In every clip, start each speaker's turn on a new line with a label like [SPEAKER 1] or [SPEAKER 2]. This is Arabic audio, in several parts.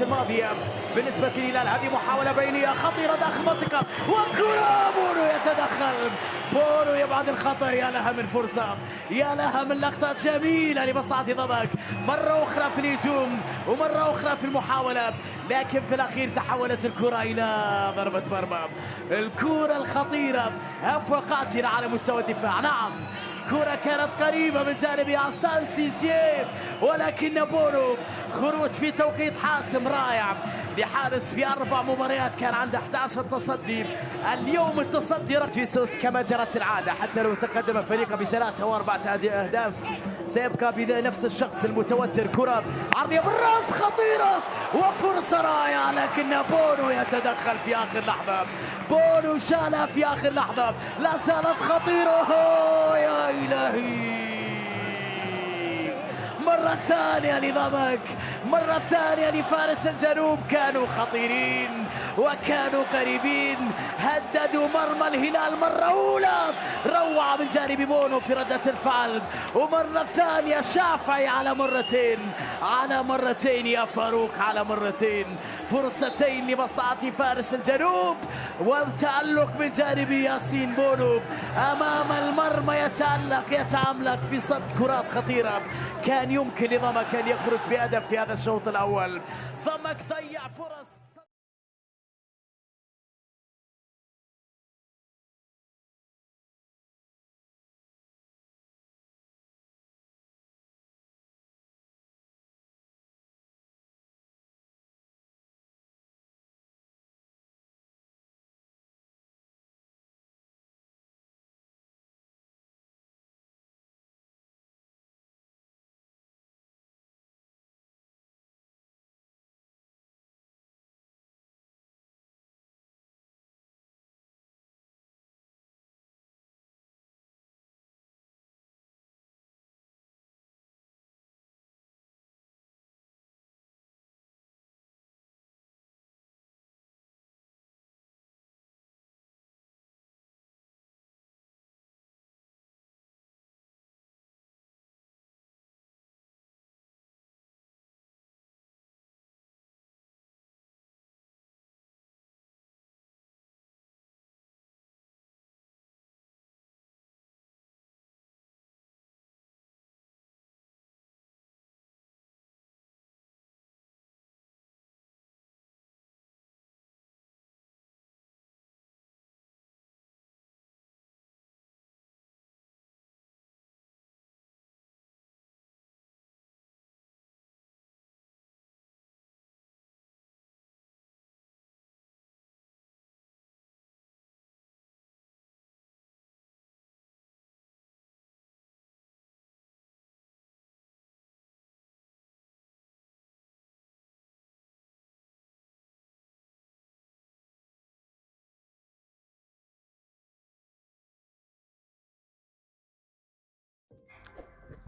[SPEAKER 1] الماضية بالنسبة للهلال. هذه محاولة بينية خطيرة داخل المنطقة وكرة بونو يتدخل، بونو يبعد الخطر. يا لها من فرصة، يا لها من لقطة جميلة لمصلحة ضمك، مرة أخرى في الهجوم ومرة أخرى في المحاولة، لكن في الأخير تحولت الكرة إلى ضربة مرمى. الكرة الخطيرة أفوقاتنا على مستوى الدفاع. نعم، كرة كانت قريبة من جانب عسان سيسيه، ولكن بونو خروج في توقيت حاسم رائع لحارس في 4 مباريات كان عنده 11 تصدي. اليوم التصدي جيسوس كما جرت العادة، حتى لو تقدم فريقه ب3 أو 4 أهداف سيبقى بنفس الشخص المتوتر. كرة عرضية بالراس خطيرة وفرصة رائعة، لكن بونو يتدخل في آخر لحظة. بونو شالها في آخر لحظة، لا زالت خطيرة. يا إلهي، مرة ثانية لضمك، مرة ثانية لفارس الجنوب. كانوا خطيرين وكانوا قريبين، هددوا مرمى الهلال مرة أولى، روعة من جانب بونو في ردة الفعل، ومرة ثانية شافعي على مرتين يا فاروق، على مرتين، فرصتين لمصلحة فارس الجنوب، وتألق من جانب ياسين بونو أمام المرمى، يتعملق في صد كرات خطيرة. كان يمكن لضمك أن يخرج بهدف في هذا الشوط الأول. ضمك ضيع فرص.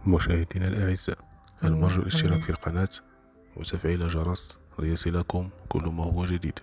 [SPEAKER 2] مشاهدينا الأعزاء، المرجو الاشتراك في القناة وتفعيل الجرس ليصلكم كل ما هو جديد.